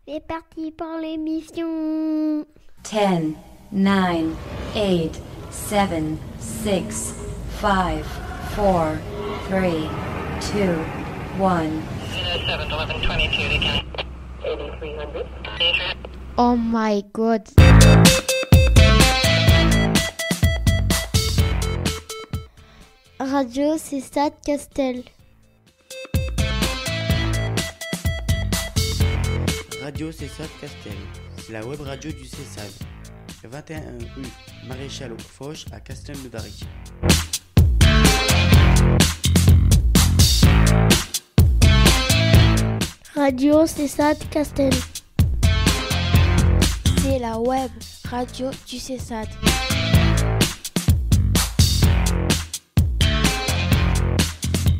C'est parti pour l'émission. 10, 9, 8, 7, 6, 5, 4, 3, 2, 1. 7-11-22, Oh my god. Radio Cessade Castel. Radio Cessade Castel, c'est la web radio du Cessade. 21 rue Maréchal Foch à Castelnaudary. Radio Cessade Castel. C'est la web radio du Cessade.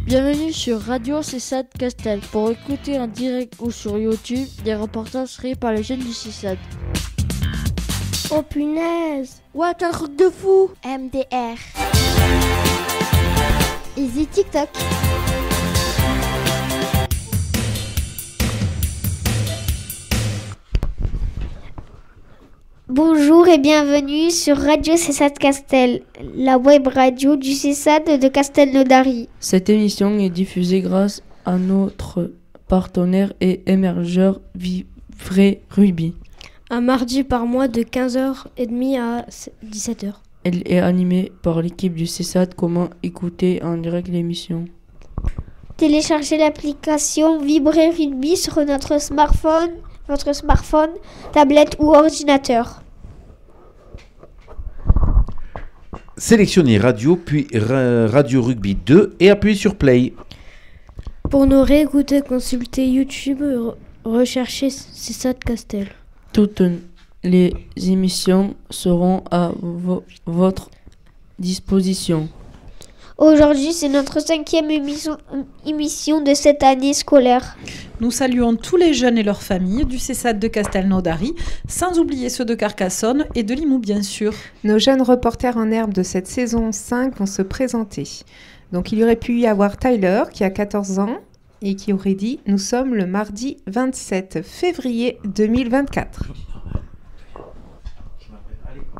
Bienvenue sur Radio Cessade Castel pour écouter en direct ou sur YouTube des reportages créés par les jeunes du Cessade. Oh punaise. What, un truc de fou! MDR. Easy TikTok. Bonjour et bienvenue sur Radio Cessade Castel, la web radio du Cessade de Castelnaudary. Cette émission est diffusée grâce à notre partenaire et émergeur Vivray Rugby. Un mardi par mois de 15h30 à 17h. Elle est animée par l'équipe du Cessade. Comment écouter en direct l'émission? Téléchargez l'application Vivray Rugby sur votre smartphone, tablette ou ordinateur. Sélectionnez Radio, puis Radio Rugby 2 et appuyez sur Play. Pour nous réécouter, consultez YouTube, recherchez Cessade Castel. Toutes les émissions seront à votre disposition. Aujourd'hui, c'est notre 5e émission de cette année scolaire. Nous saluons tous les jeunes et leurs familles du Cessade de Castelnaudary, sans oublier ceux de Carcassonne et de Limoux, bien sûr. Nos jeunes reporters en herbe de cette saison 5 vont se présenter. Donc, il y aurait pu y avoir Tyler, qui a 14 ans, et qui aurait dit « Nous sommes le mardi 27 février 2024 ».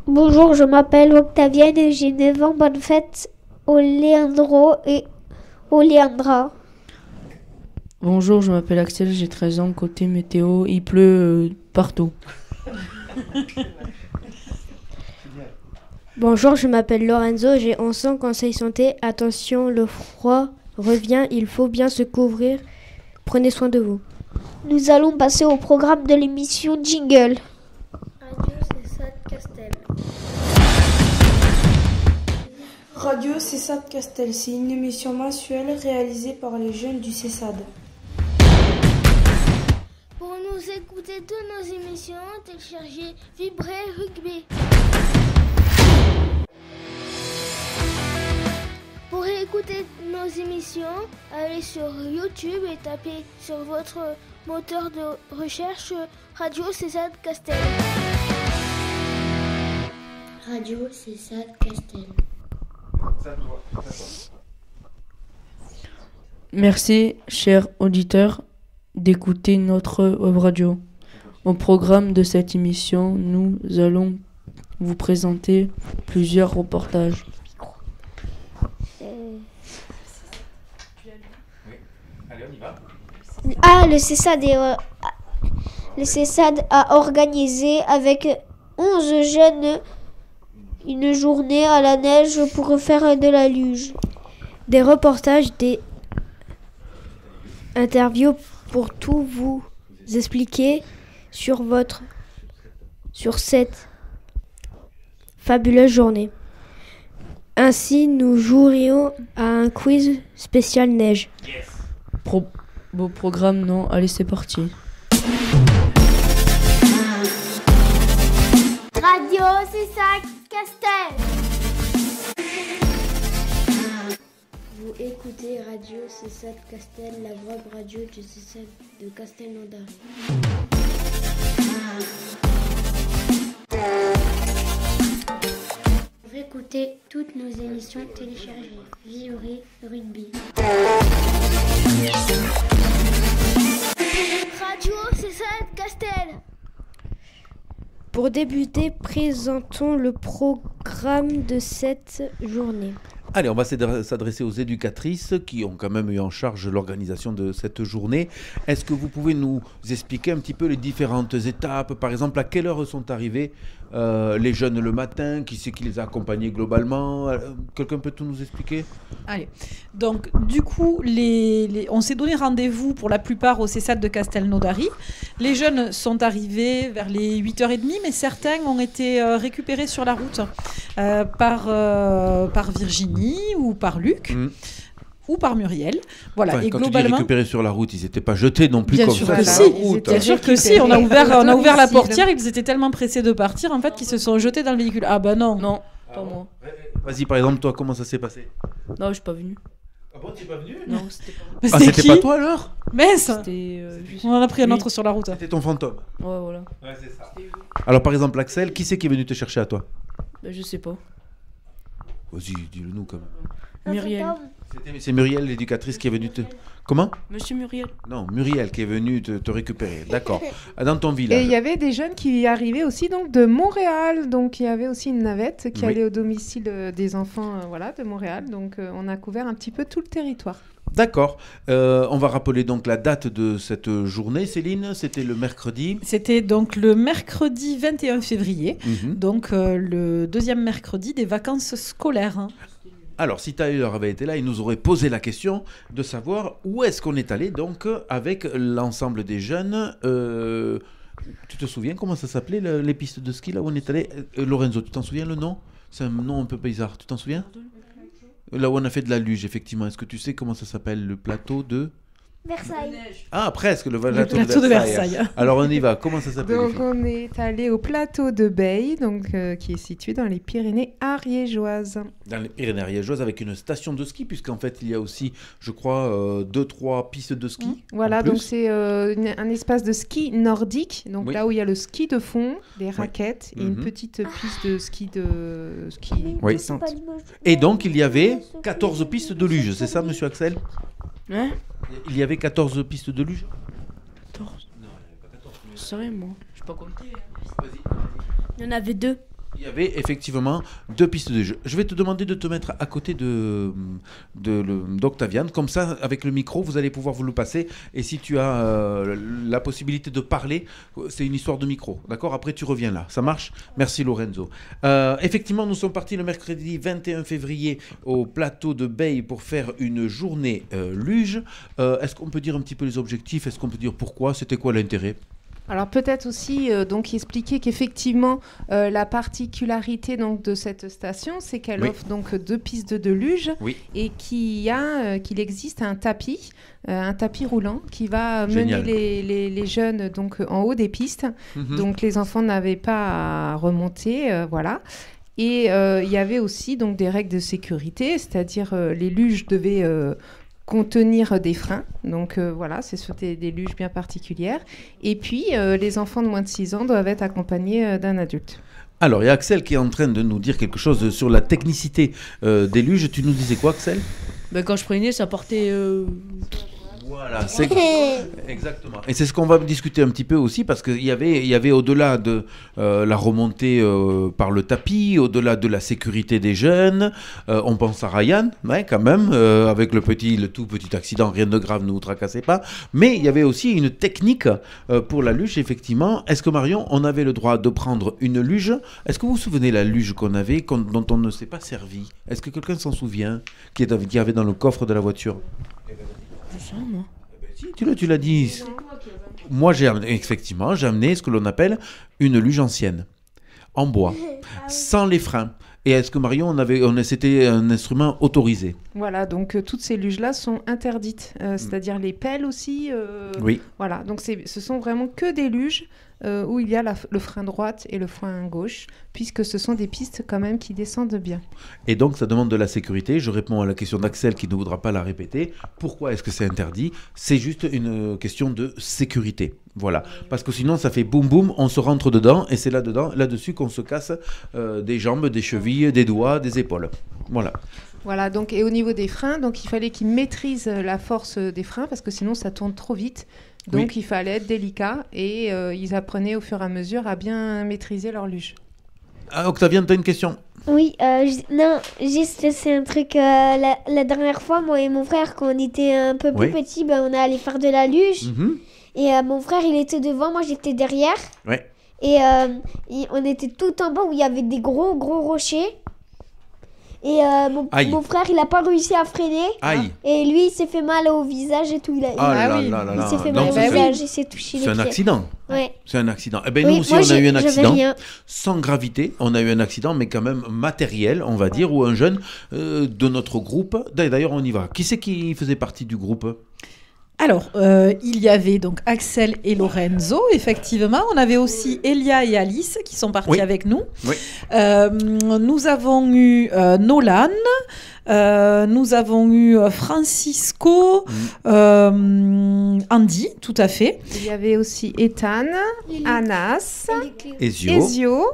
Bonjour, je m'appelle Octavienne et j'ai 9 ans. Bonne fête au Leandro et au Leandra. Bonjour, je m'appelle Axel, j'ai 13 ans. Côté météo, il pleut partout. Bonjour, je m'appelle Lorenzo, j'ai 11 ans. Conseil santé, attention, le froid revient, il faut bien se couvrir. Prenez soin de vous. Nous allons passer au programme de l'émission Jingle. Radio Cessade Castel. Radio Cessade Castel, c'est une émission mensuelle réalisée par les jeunes du Cessade. Pour nous écouter toutes nos émissions, téléchargez Vivray Rugby. Pour écouter nos émissions, allez sur YouTube et tapez sur votre moteur de recherche Radio Cessade Castel. Radio Cessade Castel. Merci, chers auditeurs, d'écouter notre web radio. Au programme de cette émission, nous allons vous présenter plusieurs reportages. Le Cessade a organisé avec 11 jeunes une journée à la neige pour faire de la luge. Des reportages, des interviews pour tout vous expliquer sur cette fabuleuse journée. Ainsi, nous jouerions à un quiz spécial neige. Beau programme, non? Allez, c'est parti. Radio Cessade Castel. Vous écoutez Radio Cessade Castel, la web radio du Cessade de Castelnaudary. Pour écouter toutes nos émissions, téléchargez Vivray Rugby. Radio Cessade Castel. Pour débuter, présentons le programme de cette journée. Allez, on va s'adresser aux éducatrices qui ont quand même eu en charge l'organisation de cette journée. Est-ce que vous pouvez nous expliquer un petit peu les différentes étapes? Par exemple, à quelle heure sont arrivés les jeunes le matin? Qui c'est qui les a accompagnés globalement? Quelqu'un peut tout nous expliquer? Allez, donc du coup, on s'est donné rendez-vous pour la plupart au CESAD de Castelnaudary. Les jeunes sont arrivés vers les 8h30, mais certains ont été récupérés sur la route par Virginie ou par Luc. Ou par Muriel. Voilà. Enfin, et quand globalement, tu dis récupérés sur la route, ils n'étaient pas jetés non plus bien comme sûr ça que sur si. la route. Bien sûr que si. On a ouvert la portière, ils étaient tellement pressés de partir en fait qu'ils se sont jetés dans le véhicule. Ah bah non. Non, pas moi. Vas-y, par exemple, toi, comment ça s'est passé? Non, je suis pas venu. Ah bon, t'es pas venu? Non, c'était pas moi. Mais Ah, c'était c'était qui pas toi alors? Mais ça. C'était juste... On en a pris un lui. autre sur la route. C'était ton fantôme. Ouais, voilà. Ouais, c'est ça. Alors, par exemple, Axel, qui c'est qui est venu te chercher à toi? Ben, je sais pas. Vas-y, dis-le nous quand même. Muriel. C'est Muriel, l'éducatrice, qui est venue te... Comment? Monsieur Muriel. Non, Muriel qui est venue te récupérer. D'accord. Dans ton Et village. il y avait des jeunes qui arrivaient aussi donc de Montréal. Donc il y avait aussi une navette qui Oui. allait au domicile des enfants voilà, de Montréal. Donc on a couvert un petit peu tout le territoire. D'accord. On va rappeler donc la date de cette journée, Céline. C'était le mercredi. C'était donc le mercredi 21 février, Mhm. donc le deuxième mercredi des vacances scolaires. Hein. Alors, si Tyler avait été là, il nous aurait posé la question de savoir où est-ce qu'on est allé donc avec l'ensemble des jeunes. Tu te souviens comment ça s'appelait les pistes de ski là où on est allé? Lorenzo, tu t'en souviens le nom? C'est un nom un peu bizarre. Tu t'en souviens? Là où on a fait de la luge, effectivement. Est-ce que tu sais comment ça s'appelle? Le plateau de... Versailles. Ah, presque, le plateau de Versailles. Alors, on y va. Comment ça s'appelle? les Donc filles on est allé au plateau de Beille, donc qui est situé dans les Pyrénées ariégeoises. Dans les Pyrénées ariégeoises, avec une station de ski, puisqu'en fait, il y a aussi, je crois, 2-3 pistes de ski. Voilà, en plus. donc c'est un espace de ski nordique, donc Oui. là où il y a le ski de fond, des raquettes et une Mhm. petite piste de ski Oui. descente. Et donc, il y avait 14 pistes de luge, c'est ça, monsieur Axel? Hein? Il y avait 14 pistes de luge? 14. Sérieux, moi? Je sais pas compter. Il y en avait 2. Il y avait effectivement 2 pistes de jeu. Je vais te demander de te mettre à côté d'Octaviane. Comme ça, avec le micro, vous allez pouvoir vous le passer. Et si tu as la possibilité de parler, c'est une histoire de micro. D'accord? Après, tu reviens là. Ça marche? Merci Lorenzo. Effectivement, nous sommes partis le mercredi 21 février au plateau de Beille pour faire une journée luge. Est-ce qu'on peut dire un petit peu les objectifs? Est-ce qu'on peut dire pourquoi? C'était quoi l'intérêt? Alors peut-être aussi donc expliquer qu'effectivement la particularité donc de cette station, c'est qu'elle Oui. offre donc 2 pistes de luge Oui. et qu'il existe un tapis roulant qui va Génial. mener les jeunes donc en haut des pistes. Mhm. Donc les enfants n'avaient pas à remonter, voilà. Et il y avait aussi donc des règles de sécurité, c'est-à-dire les luges devaient contenir des freins. Donc voilà, c'est sur des luges bien particulières. Et puis les enfants de moins de 6 ans doivent être accompagnés d'un adulte. Alors, il y a Axel qui est en train de nous dire quelque chose sur la technicité des luges. Tu nous disais quoi, Axel? Ben, quand je prenais, ça partait... Voilà, c'est exactement. Et c'est ce qu'on va discuter un petit peu aussi, parce qu'il y avait au-delà de la remontée par le tapis, au-delà de la sécurité des jeunes, on pense à Ryan, ouais, quand même, avec le tout petit accident, rien de grave, ne vous tracassez pas. Mais il y avait aussi une technique pour la luge, effectivement. Est-ce que Marion, on avait le droit de prendre une luge? Est-ce que vous vous souvenez la luge qu'on avait, dont on ne s'est pas servi? Est-ce que quelqu'un s'en souvient, qui avait dans le coffre de la voiture? Je sais, moi. Si, tu l'as dit. Moi, j'ai amené ce que l'on appelle une luge ancienne, en bois, sans les freins. Et est-ce que Marion, c'était un instrument autorisé? Voilà, donc toutes ces luges-là sont interdites, c'est-à-dire les pelles aussi. Oui. Voilà, donc ce sont vraiment que des luges où il y a le frein droite et le frein gauche, puisque ce sont des pistes quand même qui descendent bien. Et donc, ça demande de la sécurité. Je réponds à la question d'Axel qui ne voudra pas la répéter. Pourquoi est-ce que c'est interdit? C'est juste une question de sécurité. Voilà. Parce que sinon, ça fait boum boum, on se rentre dedans et c'est là-dessus qu'on se casse des jambes, des chevilles, des doigts, des épaules. Voilà. Voilà, donc, et au niveau des freins, donc il fallait qu'ils maîtrisent la force des freins, parce que sinon ça tourne trop vite. Donc il fallait être délicat et ils apprenaient au fur et à mesure à bien maîtriser leur luge. Ah, Octaviane, tu as une question? Oui, non, juste c'est un truc. La dernière fois, moi et mon frère, quand on était un peu plus petits, on est allé faire de la luge. Et mon frère, il était devant, moi j'étais derrière. Ouais. Et on était tout en bas où il y avait des gros rochers. Et mon frère, il a pas réussi à freiner. Aïe. Et lui, il s'est fait mal au visage et tout. Il s'est fait mal au visage, il s'est touché les pieds. C'est un accident. Ouais. C'est un accident. Eh ben, nous aussi, on a eu un accident. Sans gravité, on a eu un accident, mais quand même matériel, on va dire, où un jeune de notre groupe. D'ailleurs, on y va. Qui c'est qui faisait partie du groupe? Alors, il y avait donc Axel et Lorenzo, effectivement. On avait aussi Elia et Alice qui sont partis avec nous. Oui. Nous avons eu Nolan, nous avons eu Francisco, Andy, tout à fait. Il y avait aussi Ethan, Anas, Ezio.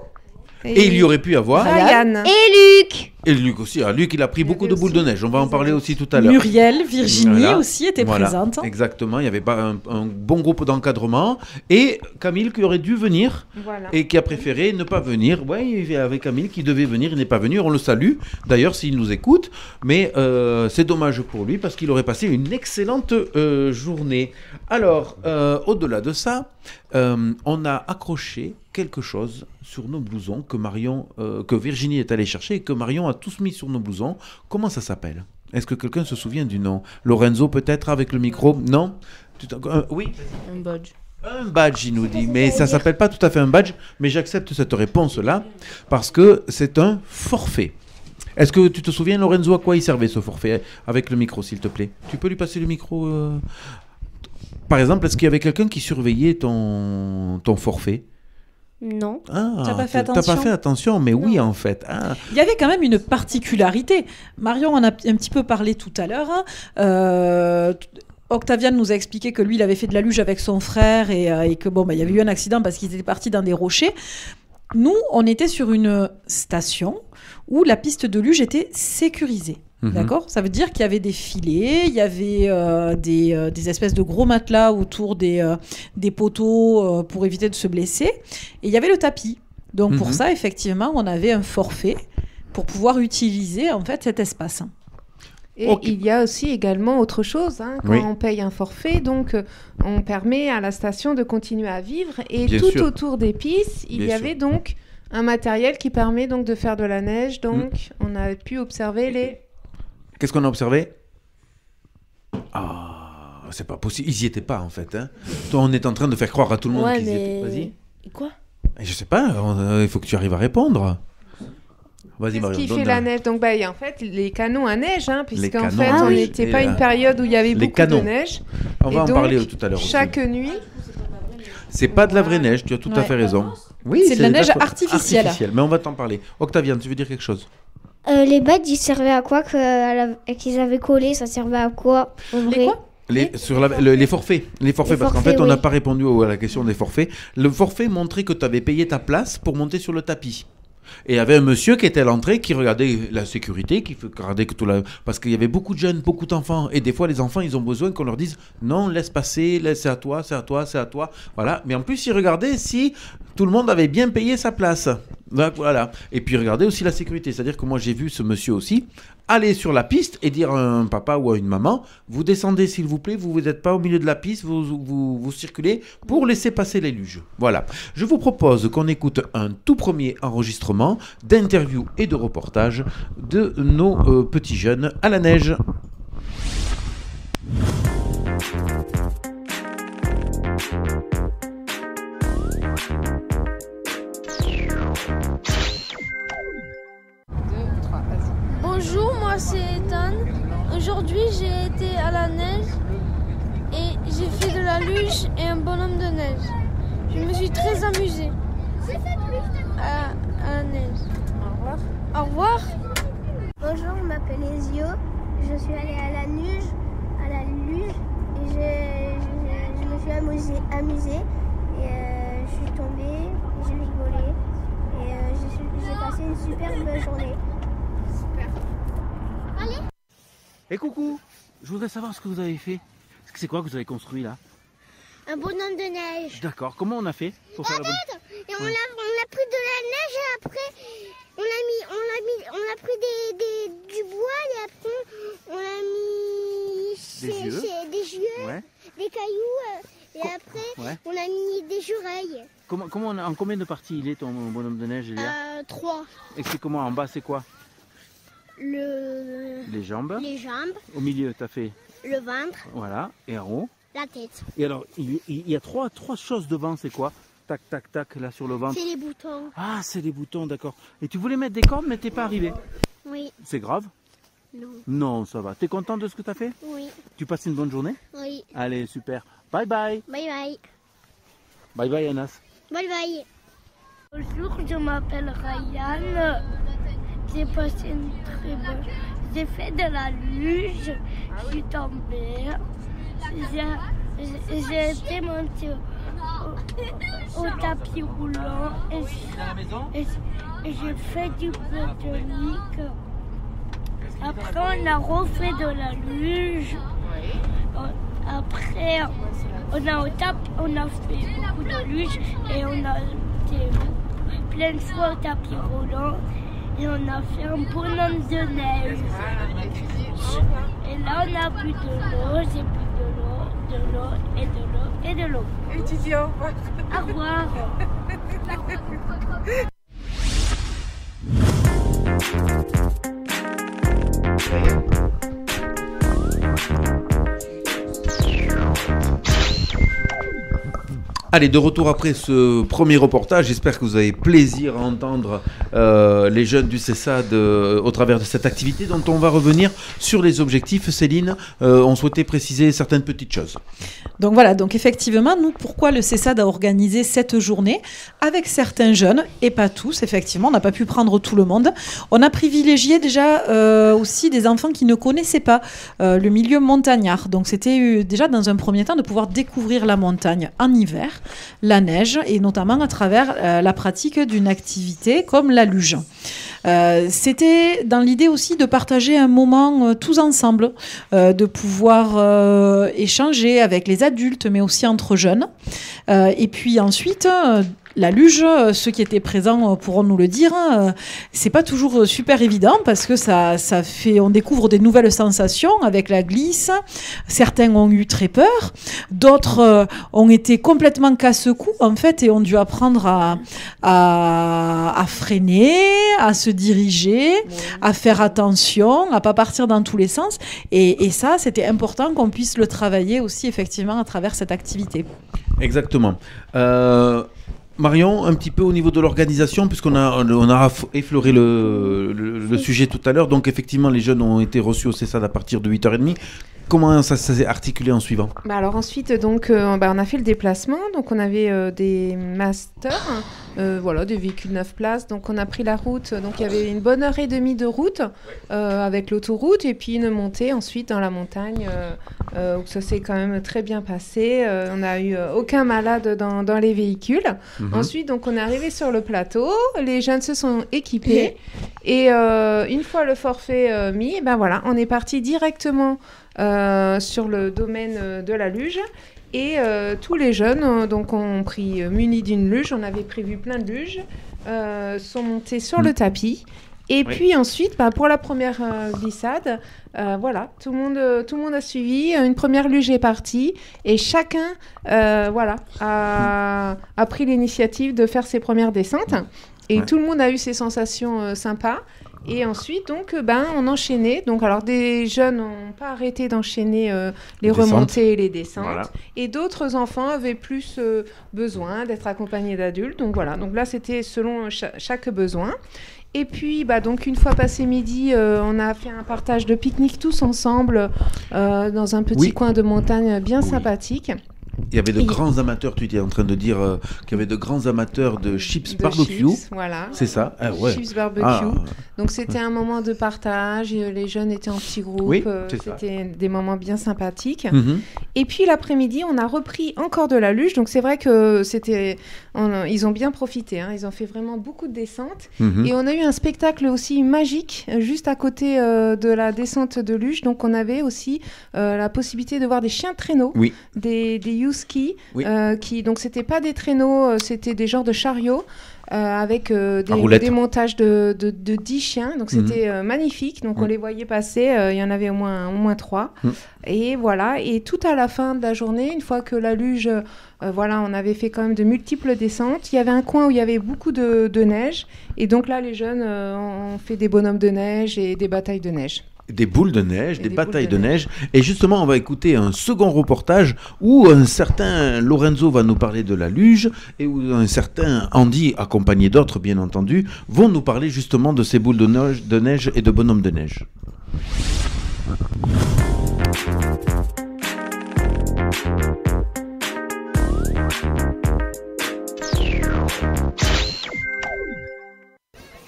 Et il y aurait pu avoir Ryan. Et Luc. Et Luc aussi. Ah, Luc, il a pris beaucoup de boules de neige. On va en parler aussi tout à l'heure. Muriel, Virginie aussi était présente. Exactement. Il y avait pas un bon groupe d'encadrement. Et Camille qui aurait dû venir et qui a préféré ne pas venir. Oui, il y avait Camille qui devait venir. Il n'est pas venu. On le salue. D'ailleurs, s'il nous écoute. Mais c'est dommage pour lui parce qu'il aurait passé une excellente journée. Alors, au-delà de ça, on a accroché quelque chose sur nos blousons que Virginie est allée chercher et que Marion a tous mis sur nos blousons. Comment ça s'appelle? Est-ce que quelqu'un se souvient du nom? Lorenzo peut-être avec le micro? Non? Oui. Un badge. Un badge, il nous dit. Mais ça s'appelle pas tout à fait un badge, mais j'accepte cette réponse-là parce que c'est un forfait. Est-ce que tu te souviens, Lorenzo, à quoi il servait ce forfait? Avec le micro, s'il te plaît. Tu peux lui passer le micro Par exemple, est-ce qu'il y avait quelqu'un qui surveillait ton forfait? Non. Ah, t'as pas fait attention, mais non. Oui, en fait. Ah. Il y avait quand même une particularité. Marion en a un petit peu parlé tout à l'heure. Octaviane nous a expliqué que lui, il avait fait de la luge avec son frère et que il y avait eu un accident parce qu'ils étaient partis dans des rochers. Nous, on était sur une station où la piste de luge était sécurisée. D'accord ? Ça veut dire qu'il y avait des filets, il y avait des espèces de gros matelas autour des poteaux pour éviter de se blesser. Et il y avait le tapis. Donc pour ça, effectivement, on avait un forfait pour pouvoir utiliser en fait cet espace. Et il y a aussi également autre chose, quand on paye un forfait, donc on permet à la station de continuer à vivre. Et bien tout sûr. Autour des pistes, il y avait donc un matériel qui permet donc de faire de la neige. Donc on a pu observer les... Qu'est-ce qu'on a observé? Ah, c'est pas possible. Ils y étaient pas en fait. Toi, on est en train de faire croire à tout le monde qu'ils y étaient. Vas-y. Quoi? Je sais pas. Il faut que tu arrives à répondre. Vas-y, Marion. Qu'est-ce qui fait la neige? Donc, en fait, les canons à neige, puisqu'en fait, on n'était pas une période où il y avait beaucoup de neige. On va en parler tout à l'heure. Chaque nuit. C'est pas de la vraie neige. Tu as tout à fait raison. Oui, c'est de la neige artificielle. Mais on va t'en parler. Octaviane, tu veux dire quelque chose? Les badges, ils servaient à quoi qu'ils avaient collé? Ça servait à quoi? Les forfaits. Parce qu'en fait, on n'a pas répondu à la question des forfaits. Le forfait montrait que tu avais payé ta place pour monter sur le tapis. Et il y avait un monsieur qui était à l'entrée, qui regardait la sécurité, qui regardait que parce qu'il y avait beaucoup de jeunes, beaucoup d'enfants. Et des fois, les enfants, ils ont besoin qu'on leur dise « Non, laisse passer, c'est à toi, c'est à toi, c'est à toi. » Voilà. Mais en plus, ils regardaient si tout le monde avait bien payé sa place. Donc, voilà. Et puis, regardez aussi la sécurité. C'est-à-dire que moi, j'ai vu ce monsieur aussi aller sur la piste et dire à un papa ou à une maman « Vous descendez, s'il vous plaît, vous n'êtes pas au milieu de la piste, vous circulez pour laisser passer les luges. » Voilà. Je vous propose qu'on écoute un tout premier enregistrement d'interview et de reportage de nos petits jeunes à la neige. Bonjour, moi c'est Ethan. Aujourd'hui j'ai été à la neige et j'ai fait de la luge et un bonhomme de neige. Je me suis très amusée à la neige. Au revoir. Au revoir. Bonjour, je m'appelle Ezio. Je suis allée à la luge et je me suis amusée et je suis tombée, j'ai rigolé et j'ai passé une superbe journée. Et coucou, je voudrais savoir ce que vous avez fait. C'est quoi que vous avez construit là? un bonhomme de neige. D'accord. Comment on a fait pour faire le bonhomme? Et on a pris de la neige et après on a pris du bois et après on a mis des yeux, des cailloux et après on a mis des oreilles. En combien de parties il est ton bonhomme de neige, Elia? 3. Explique-moi, en bas c'est quoi? Les jambes. Au milieu, tu as fait le ventre. Voilà. Et en haut? La tête. Et alors, il y a trois choses devant, c'est quoi? Tac, tac, tac, là sur le ventre. C'est les boutons. Ah, c'est les boutons, d'accord. Et tu voulais mettre des cordes, mais t'es pas arrivé? Oui. C'est grave? Non. Non, ça va. T'es content de ce que tu as fait? Oui. Tu passes une bonne journée? Oui. Allez, super. Bye bye. Bye bye. Bye bye, Anas. Bye bye. Bonjour, je m'appelle Ryan. J'ai passé une très bonne. J'ai fait de la luge, je suis tombée. J'ai été montée au tapis roulant et j'ai fait du botanique. Après, on a refait de la luge. Après, on a fait beaucoup de luge et on a été plein de fois au tapis roulant. Et on a fait un bonhomme de neige. Et là, on a plus de l'eau, j'ai plus de l'eau, de l'eau et de l'eau et de l'eau. Et tu dis au revoir. Au revoir. Allez, de retour après ce premier reportage, j'espère que vous avez plaisir à entendre les jeunes du CESAD au travers de cette activité dont on va revenir sur les objectifs. Céline, on souhaitait préciser certaines petites choses. Donc voilà, donc effectivement, nous, pourquoi le CESAD a organisé cette journée avec certains jeunes, et pas tous, effectivement, on n'a pas pu prendre tout le monde. On a privilégié déjà aussi des enfants qui ne connaissaient pas le milieu montagnard. Donc c'était déjà dans un premier temps de pouvoir découvrir la montagne en hiver, la neige, et notamment à travers la pratique d'une activité comme la luge. C'était dans l'idée aussi de partager un moment tous ensemble, de pouvoir échanger avec les adultes, mais aussi entre jeunes. Et puis ensuite, la luge, ceux qui étaient présents pourront nous le dire, c'est pas toujours super évident parce que ça fait, on découvre des nouvelles sensations avec la glisse. Certains ont eu très peur, d'autres ont été complètement casse-cou en fait et ont dû apprendre à freiner, à se diriger, à faire attention, à pas partir dans tous les sens. Et ça, c'était important qu'on puisse le travailler aussi effectivement à travers cette activité. Exactement. Marion, un petit peu au niveau de l'organisation, puisqu'on a effleuré le sujet tout à l'heure. Donc effectivement, les jeunes ont été reçus au CESAD à partir de 8h30. Comment ça s'est articulé en suivant? Alors ensuite, donc, on a fait le déplacement. Donc on avait des masters, des véhicules 9 places. Donc on a pris la route. Donc il y avait une bonne heure et demie de route avec l'autoroute et puis une montée ensuite dans la montagne. Ça s'est quand même très bien passé. On n'a eu aucun malade dans les véhicules. Ensuite, donc on est arrivé sur le plateau. Les jeunes se sont équipés. Et une fois le forfait mis, on est parti directement sur le domaine de la luge. Et tous les jeunes ont pris munis d'une luge. On avait prévu plein de luges. Sont montés sur le tapis. Et puis ensuite, pour la première glissade, tout le monde a suivi. Une première luge est partie et chacun a pris l'initiative de faire ses premières descentes. Et tout le monde a eu ses sensations sympas. Et ensuite, donc, on enchaînait. Donc, alors, des jeunes n'ont pas arrêté d'enchaîner les remontées et les descentes. Voilà. Et d'autres enfants avaient plus besoin d'être accompagnés d'adultes. Donc, voilà. Donc là, c'était selon chaque besoin. Et puis, donc, une fois passé midi, on a fait un partage de pique-nique tous ensemble dans un petit coin de montagne bien sympathique. Il y avait de grands amateurs, tu étais en train de dire qu'il y avait de grands amateurs de chips barbecue. Chips, voilà. C'est ça. Chips barbecue. Donc c'était un moment de partage. Les jeunes étaient en petits groupes. Oui, c'était des moments bien sympathiques. Et puis l'après-midi, on a repris encore de la luge. Donc c'est vrai que ils ont bien profité. Ils ont fait vraiment beaucoup de descentes. Et on a eu un spectacle aussi magique juste à côté de la descente de luge. Donc on avait aussi la possibilité de voir des chiens traîneaux, des Youski, Oui. donc c'était pas des traîneaux, c'était des genres de chariots. Avec roulette. des montages de 10 chiens, donc c'était magnifique. Donc on les voyait passer, il y en avait au moins 3. Et voilà, et tout à la fin de la journée, une fois que la luge, voilà, on avait fait quand même de multiples descentes, il y avait un coin où il y avait beaucoup de neige, et donc là les jeunes ont fait des bonhommes de neige et des batailles de neige. Des boules de neige, des des batailles boules de de neige. Et justement, on va écouter un second reportage où un certain Lorenzo va nous parler de la luge et où un certain Andy, accompagné d'autres bien entendu, vont nous parler justement de ces boules de neige et de bonhommes de neige.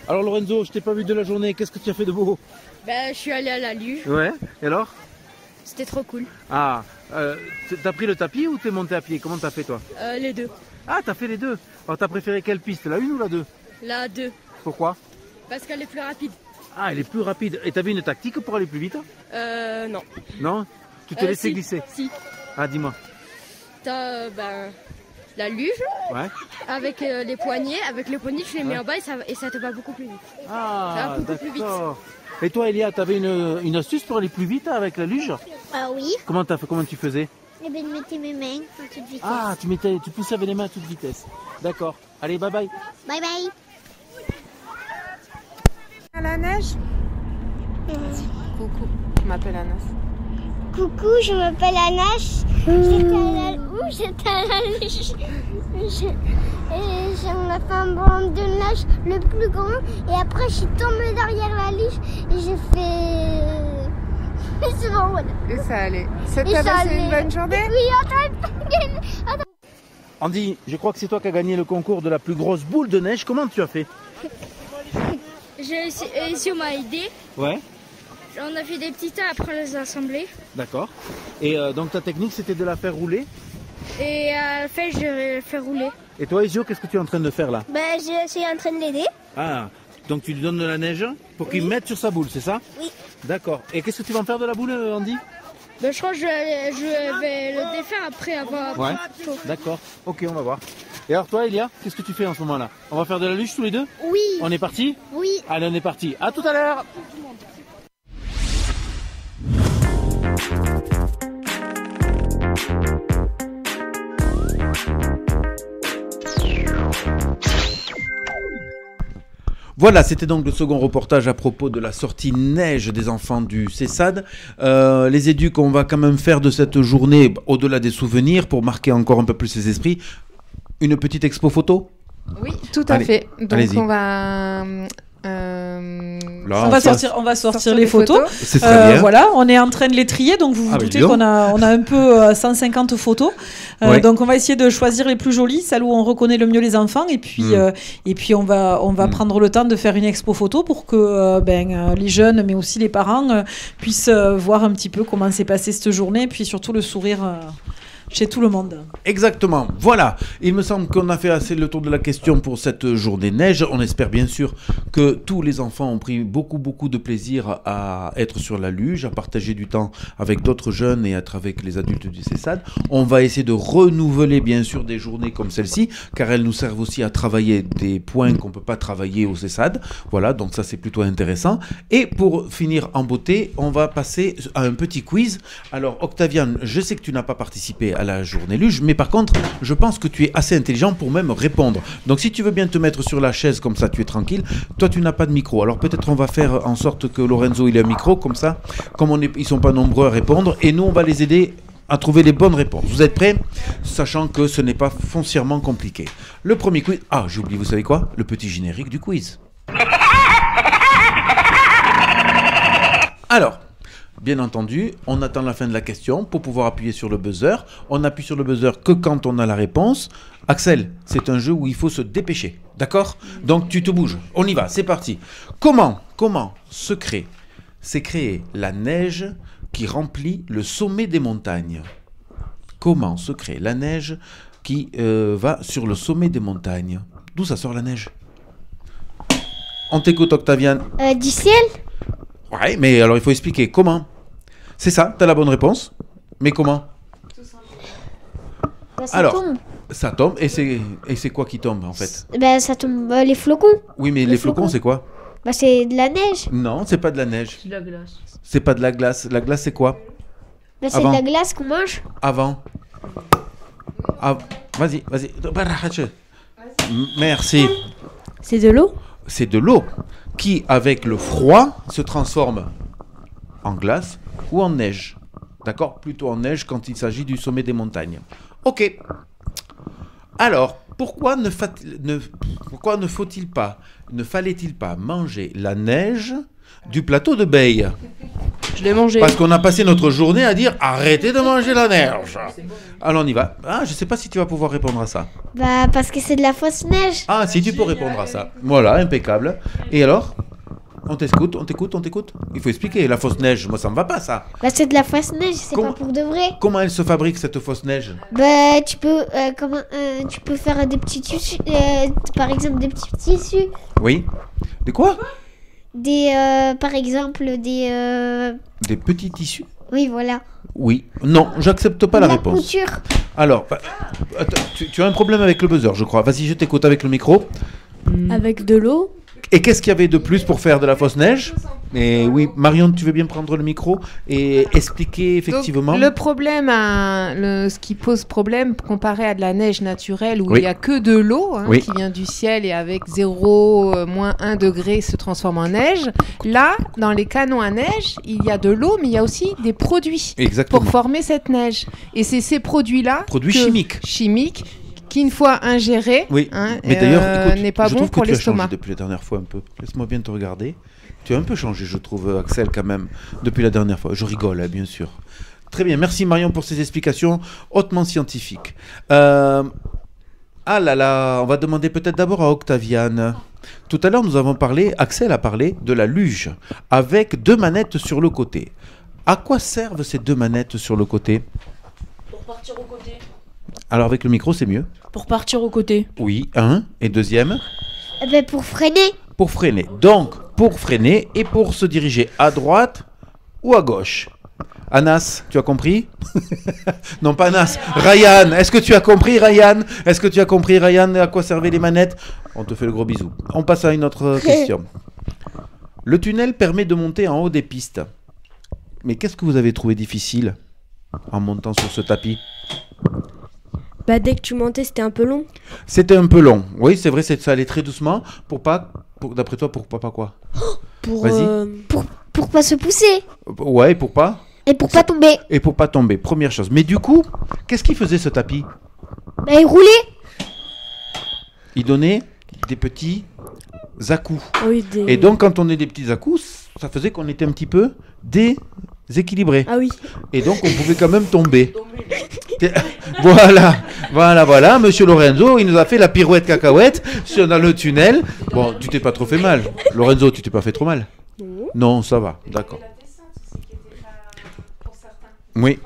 Alors Lorenzo, je t'ai pas vu de la journée, qu'est-ce que tu as fait de beau? Je suis allé à la luge. Ouais, et alors? C'était trop cool. Ah, t'as pris le tapis ou t'es monté à pied? Comment t'as fait toi? Les deux. Ah, t'as fait les deux. Alors t'as préféré quelle piste, la 1 ou la 2? La 2. Pourquoi? Parce qu'elle est plus rapide. Ah, elle est plus rapide. Et t'avais une tactique pour aller plus vite? Non. Non? Tu t'es laissé Si, glisser? Si. Ah, dis-moi. T'as la luge Ouais. avec les poignets. Avec les poignets, tu les mets en bas et ça te va beaucoup plus vite. Ah, ça va beaucoup plus vite. d'accord. Et toi, Elia, t'avais une astuce pour aller plus vite avec la luge? Ah oui. Comment tu faisais? Eh ben, je mettais mes mains à toute vitesse. Ah, tu poussais avec les mains à toute vitesse. D'accord. Allez, bye bye. Bye bye. À la neige. Coucou, je m'appelle Anas. Coucou, je m'appelle Anas. J'étais à la luge. Et on a fait un bonhomme de neige le plus grand. Et après, je suis tombée derrière la luge et j'ai fait... C'est bon, voilà. Et ça allait. Ça Et t'a ça passé allait. une bonne journée? Oui, attends. Andy, je crois que c'est toi qui as gagné le concours de la plus grosse boule de neige. Comment tu as fait? Si on m'a aidé, Ouais, on a fait des petits tas, après on les a assemblés. d'accord. Et donc ta technique, c'était de la faire rouler. Et à la fin, je vais faire rouler. Et toi, Isio, qu'est-ce que tu es en train de faire là? Je suis en train de l'aider. Ah, donc tu lui donnes de la neige pour qu'il mette sur sa boule, c'est ça? Oui. D'accord. Et qu'est-ce que tu vas en faire de la boule, Andy? Je crois que je vais le défaire après avoir... Ouais. D'accord. Ok, on va voir. Et alors toi, Elia, qu'est-ce que tu fais en ce moment-là? On va faire de la luge tous les deux? Oui. On est parti? Oui. Allez, on est parti. À tout à l'heure. Voilà, c'était donc le second reportage à propos de la sortie neige des enfants du CESAD. Les éducs, on va quand même faire de cette journée, au-delà des souvenirs, pour marquer encore un peu plus les esprits, une petite expo photo. Oui, tout à fait. Donc allez-y. on va... Là, On va sortir les photos. C'est très bien. Voilà, on est en train de les trier, donc vous vous doutez qu'on a un peu 150 photos. Ouais. Donc on va essayer de choisir les plus jolies, celles où on reconnaît le mieux les enfants, et puis on va prendre le temps de faire une expo photo pour que les jeunes, mais aussi les parents puissent voir un petit peu comment s'est passée cette journée, et puis surtout le sourire. Chez tout le monde. Exactement, voilà. Il me semble qu'on a fait assez le tour de la question pour cette journée neige. On espère bien sûr que tous les enfants ont pris beaucoup de plaisir à être sur la luge, à partager du temps avec d'autres jeunes et être avec les adultes du CESAD. On va essayer de renouveler bien sûr des journées comme celle-ci, car elles nous servent aussi à travailler des points qu'on ne peut pas travailler au CESAD. Voilà, donc ça c'est plutôt intéressant. Et pour finir en beauté, on va passer à un petit quiz. Alors Octavian, je sais que tu n'as pas participé à la journée luge, mais par contre, je pense que tu es assez intelligent pour même répondre. Donc si tu veux bien te mettre sur la chaise, comme ça tu es tranquille. Toi, tu n'as pas de micro. Alors peut-être on va faire en sorte que Lorenzo il ait un micro, comme ça, comme ils sont pas nombreux à répondre, et nous on va les aider à trouver les bonnes réponses. Vous êtes prêts? Sachant que ce n'est pas foncièrement compliqué. Le premier quiz... Ah, j'ai oublié, vous savez quoi? Le petit générique du quiz. Alors... Bien entendu, on attend la fin de la question pour pouvoir appuyer sur le buzzer. On appuie sur le buzzer que quand on a la réponse. Axel, c'est un jeu où il faut se dépêcher, d'accord? Donc tu te bouges, on y va, c'est parti. Comment s'est créée la neige qui remplit le sommet des montagnes? Comment se crée la neige qui va sur le sommet des montagnes? D'où ça sort la neige? On t'écoute, Octavian. Du ciel. Ouais, mais alors il faut expliquer comment. C'est ça, t'as la bonne réponse. Mais comment? Bah, ça Alors, tombe. ça tombe, et c'est quoi qui tombe en fait? Bah, ça tombe les flocons. Oui, mais les flocons, c'est quoi? Bah, c'est de la neige. Non, c'est pas de la neige. C'est de la glace. C'est pas de la glace. La glace, c'est quoi? Bah, c'est Avant. de la glace qu'on mange. Avant. Vas-y. Merci. C'est de l'eau. C'est de l'eau qui, avec le froid, se transforme en glace ou en neige. D'accord? Plutôt en neige quand il s'agit du sommet des montagnes. Ok. Alors, pourquoi ne fallait-il pas manger la neige du plateau de Beille? Je l'ai mangé. Parce qu'on a passé notre journée à dire arrêtez de manger la neige. Alors on y va. Ah, je sais pas si tu vas pouvoir répondre à ça. Bah, parce que c'est de la fausse neige. Ah, si tu peux répondre à ça. Voilà, impeccable. Et alors? On t'écoute. Il faut expliquer. La fausse neige, moi ça me va pas ça. Bah, c'est de la fausse neige, c'est pas pour de vrai. Comment elle se fabrique cette fausse neige? Bah, tu peux faire des petits tissus, par exemple des petits tissus. Oui. De quoi? Par exemple des. Des petits tissus? Oui, voilà. Oui. Non, j'accepte pas la réponse. Couture. Alors, attends, tu as un problème avec le buzzer, je crois. Vas-y, je t'écoute avec le micro. Avec de l'eau. Et qu'est-ce qu'il y avait de plus pour faire de la fausse neige? Et oui, Marion, tu veux bien prendre le micro et expliquer effectivement. Donc, le problème, ce qui pose problème comparé à de la neige naturelle où Oui. il n'y a que de l'eau Oui. qui vient du ciel et avec 0, moins 1 degré se transforme en neige. Là, dans les canons à neige, il y a de l'eau, mais il y a aussi des produits Exactement. pour former cette neige. Et c'est ces produits-là, Produits chimiques, qui une fois ingérés, Oui, mais d'ailleurs, écoute, n'est pas je bon trouve que pour tu as changé l'estomac. depuis la dernière fois un peu. Laisse-moi bien te regarder. Tu as un peu changé, je trouve, Axel, quand même, depuis la dernière fois. Je rigole, hein, bien sûr. Très bien, merci Marion pour ces explications hautement scientifiques. Ah là là, on va demander peut-être d'abord à Octaviane. Tout à l'heure, nous avons parlé, Axel a parlé de la luge, avec 2 manettes sur le côté. À quoi servent ces 2 manettes sur le côté? Pour partir au côté. Alors avec le micro, c'est mieux. Pour partir au côté. Oui, un. Et deuxième? Ben, pour freiner. Pour freiner. Donc, pour freiner et pour se diriger à droite ou à gauche. Anas, tu as compris? Non, pas Anas. Ryan, est-ce que tu as compris, Ryan? Est-ce que tu as compris, Ryan, à quoi servaient les manettes? On te fait le gros bisou. On passe à une autre question. Le tunnel permet de monter en haut des pistes. Mais qu'est-ce que vous avez trouvé difficile en montant sur ce tapis? Bah, dès que tu montais, c'était un peu long. C'était un peu long. Oui, c'est vrai, ça allait très doucement. D'après toi, pour pas quoi? Vas-y. Pour pas se pousser. Ouais, pour pas? Et pour pas tomber. Et pour pas tomber, première chose. Mais du coup, qu'est-ce qu'il faisait ce tapis? Bah, il roulait. Il donnait des petits à-coups. Oui, Et donc, quand on est des petits à-coups, ça faisait qu'on était un petit peu déséquilibré. Ah oui. Et donc, on pouvait quand même tomber. Voilà, Monsieur Lorenzo, il nous a fait la pirouette cacahuète dans le tunnel. Bon, tu t'es pas trop fait mal. Lorenzo, tu t'es pas fait trop mal? Non, ça va, d'accord. Oui.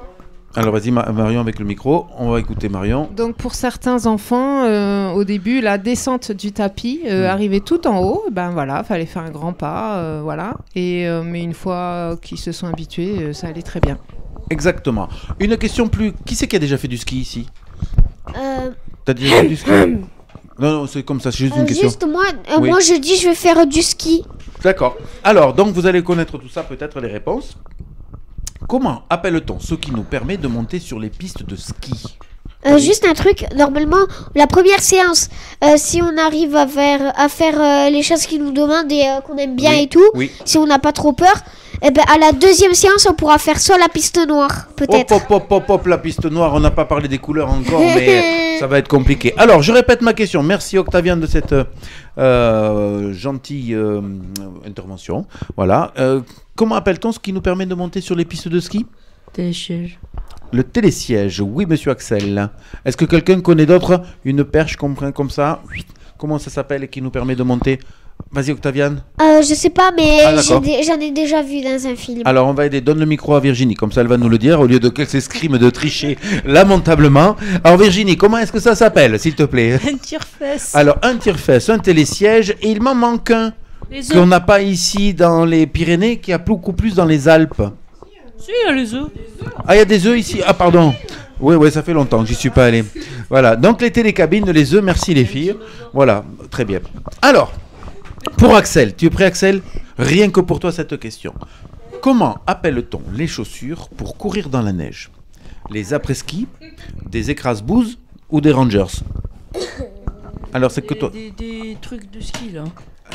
Alors vas-y Marion avec le micro, on va écouter Marion. Donc pour certains enfants, au début, la descente du tapis arrivait tout en haut. Ben voilà, fallait faire un grand pas, voilà. Mais une fois qu'ils se sont habitués, ça allait très bien. Exactement. Une question plus. Qui c'est qui a déjà fait du ski ici? T'as déjà fait du ski? Non, c'est comme ça, c'est juste une question. Juste moi, Oui. moi je dis je vais faire du ski. D'accord. Alors, donc vous allez connaître tout ça, peut-être les réponses. Comment appelle-t-on ce qui nous permet de monter sur les pistes de ski? Juste un truc, normalement, la première séance, si on arrive à faire les choses qu'ils nous demandent et qu'on aime bien et tout, si on n'a pas trop peur, et ben à la deuxième séance, on pourra faire soit la piste noire, peut-être. Hop, la piste noire, on n'a pas parlé des couleurs encore, mais ça va être compliqué. Alors, je répète ma question. Merci Octavian de cette gentille intervention. Voilà. Comment appelle-t-on ce qui nous permet de monter sur les pistes de ski? Télésiège. Le télésiège, oui, monsieur Axel. Est-ce que quelqu'un connaît d'autres? Une perche comme ça? Comment ça s'appelle et qui nous permet de monter? Vas-y, Octavian. Je sais pas, mais Ah, d'accord. j'en ai déjà vu dans un film. Alors, on va aider. Donne le micro à Virginie, comme ça elle va nous le dire, au lieu de qu'elle s'escrime de tricher lamentablement. Alors, Virginie, comment est-ce que ça s'appelle, s'il te plaît? Un tire-fesse. Alors, un tire-fesse, un télésiège, et il m'en manque un Les œufs. qu'on n'a pas ici dans les Pyrénées, qui a beaucoup plus dans les Alpes. Si, il y a les œufs. Ah, il y a des œufs ici. Ah, pardon. Oui, ça fait longtemps que j'y suis pas allé. Voilà, donc les télécabines, les œufs, merci les filles. Voilà, très bien. Alors, pour Axel, tu es prêt Axel? Rien que pour toi cette question. Comment appelle-t-on les chaussures pour courir dans la neige? Les après-ski, des écrase-bouses ou des Rangers? Alors c'est que toi. Des trucs de ski là.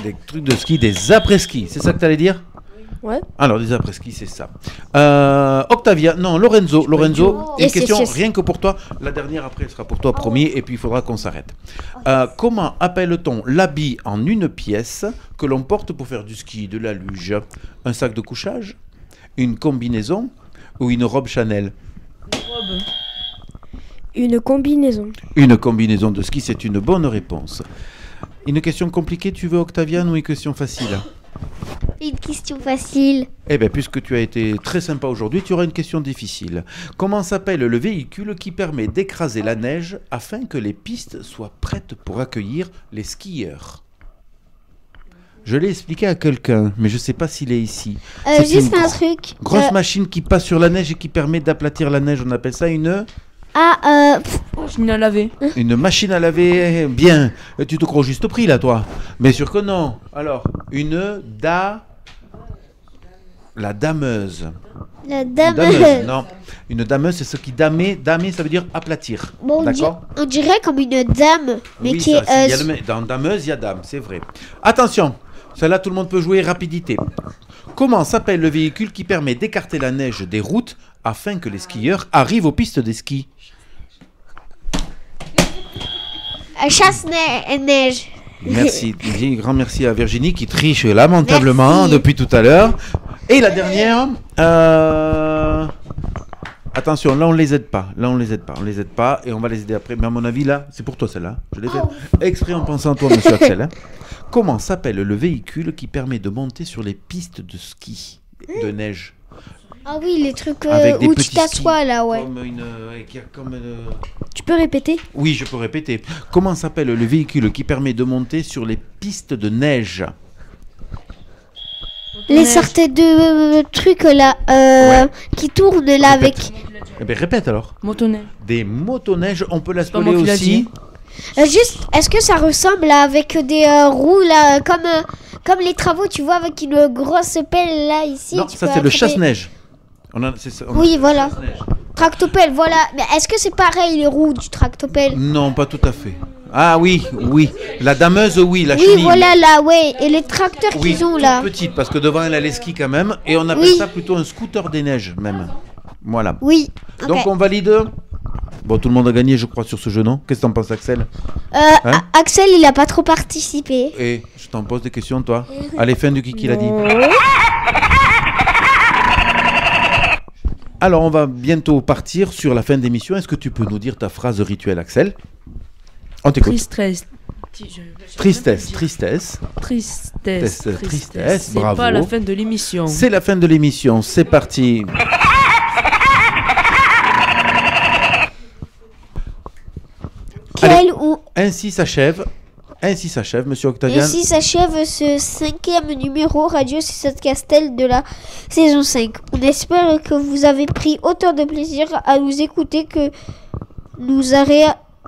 Des trucs de ski, des après-ski, c'est ça que tu allais dire? Ouais. Alors des après-ski, c'est ça. Octavia, non, Lorenzo, une question rien que pour toi. La dernière après elle sera pour toi, promis, et puis il faudra qu'on s'arrête. Comment appelle-t-on l'habit en une pièce que l'on porte pour faire du ski, de la luge? Un sac de couchage, une combinaison ou une robe Chanel? Une combinaison. Une combinaison de ski, c'est une bonne réponse. Une question compliquée, tu veux, Octaviane, ou une question facile? Une question facile. Eh bien, puisque tu as été très sympa aujourd'hui, tu auras une question difficile. Comment s'appelle le véhicule qui permet d'écraser la neige afin que les pistes soient prêtes pour accueillir les skieurs? Je l'ai expliqué à quelqu'un, mais je ne sais pas s'il est ici. Juste un truc. Grosse machine qui passe sur la neige et qui permet d'aplatir la neige. On appelle ça une... Machine à laver. Une machine à laver, bien. Tu te crois juste prix là, toi? Bien sûr que non. Alors, la dameuse. La dameuse. Non, une dameuse, c'est ce qui damer, ça veut dire aplatir. Bon, d'accord. On dirait comme une dame, mais oui, qui ça, est. Dans dameuse, il y a dame, c'est vrai. Attention, celle-là, tout le monde peut jouer rapidité. Comment s'appelle le véhicule qui permet d'écarter la neige des routes afin que les skieurs arrivent aux pistes des skis? Chasse-neige. Merci, grand merci à Virginie qui triche lamentablement depuis tout à l'heure. Et la dernière, attention, là on les aide pas, et on va les aider après. Mais à mon avis là, c'est pour toi celle-là. Je l'ai fait exprès en pensant à toi, monsieur Axel. Hein. Comment s'appelle le véhicule qui permet de monter sur les pistes de ski de neige? Ah oui, les trucs où tu t'assois là, ouais. Tu peux répéter? Oui, je peux répéter. Comment s'appelle le véhicule qui permet de monter sur les pistes de neige? Les sortes de trucs là qui tournent là avec. Eh bien, répète alors. Motoneige. Des motoneiges, on peut l'appeler aussi. Juste, est-ce que ça ressemble avec des roues là, comme les travaux, tu vois, avec une grosse pelle là ici? Non, ça c'est le chasse-neige. Oui, voilà. Tractopelle, voilà. Mais est-ce que c'est pareil les roues du tractopelle? Non, pas tout à fait. Ah oui. La dameuse, oui. La oui, chenille. voilà, là, ouais. Et les tracteurs qu'ils ont là. Petite, parce que devant elle a les skis quand même. Et on appelle ça plutôt un scooter des neiges même. Voilà. Oui. Donc on valide. Bon, tout le monde a gagné, je crois, sur ce jeu, non? Qu'est-ce que t'en penses, Axel? Axel, il a pas trop participé. Et je t'en pose des questions, toi. Allez, fin du Kiki l'a dit. Alors, on va bientôt partir sur la fin d'émission. Est-ce que tu peux nous dire ta phrase rituelle, Axel? On t'écoute. Tristesse. C'est Bravo. pas la fin de l'émission. C'est la fin de l'émission. C'est parti. Allez, ainsi s'achève, monsieur Octavian. Ainsi s'achève ce 5e numéro Radio C7 Castel de la saison 5. On espère que vous avez pris autant de plaisir à nous écouter que nous a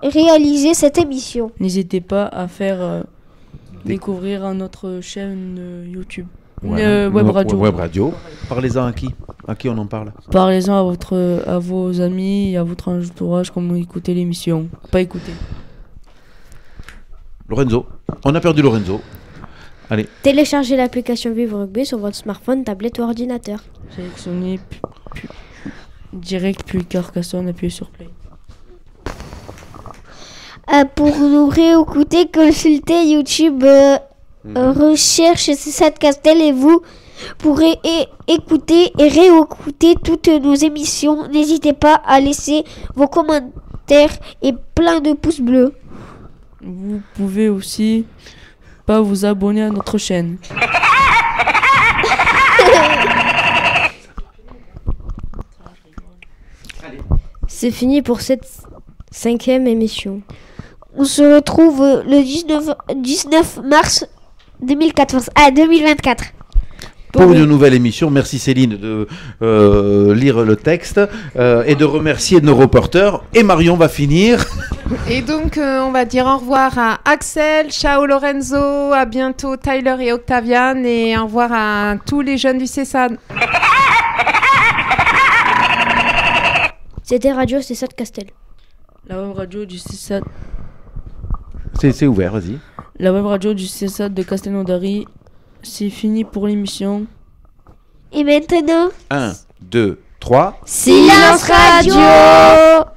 réalisé cette émission. N'hésitez pas à faire découvrir à notre chaîne YouTube. Web radio. Parlez-en à qui? À qui on en parle? Parlez-en à vos amis et à votre entourage comme écoutez l'émission. Pas écouter. Lorenzo. On a perdu Lorenzo. Allez. Téléchargez l'application Vive Rugby sur votre smartphone, tablette ou ordinateur. Sélectionnez direct puis Carcassonne, appuyez sur Play. Pour nous réécouter, consultez YouTube Recherche C7 Castel et vous pourrez écouter et réécouter toutes nos émissions. N'hésitez pas à laisser vos commentaires et plein de pouces bleus. Vous pouvez aussi pas vous abonner à notre chaîne. C'est fini pour cette 5e émission. On se retrouve le 19 mars 2024. pour une nouvelle émission. Merci Céline de lire le texte et de remercier nos reporters. Et Marion va finir. Et donc, on va dire au revoir à Axel, ciao Lorenzo, à bientôt Tyler et Octavian, et au revoir à tous les jeunes du CESAD. C'était Radio CESAD Castel. La web radio du CESAD. C'est ouvert, vas-y. La web radio du CESAD de Castelnaudary. C'est fini pour l'émission. Et maintenant 1, 2, 3. Silence Radio.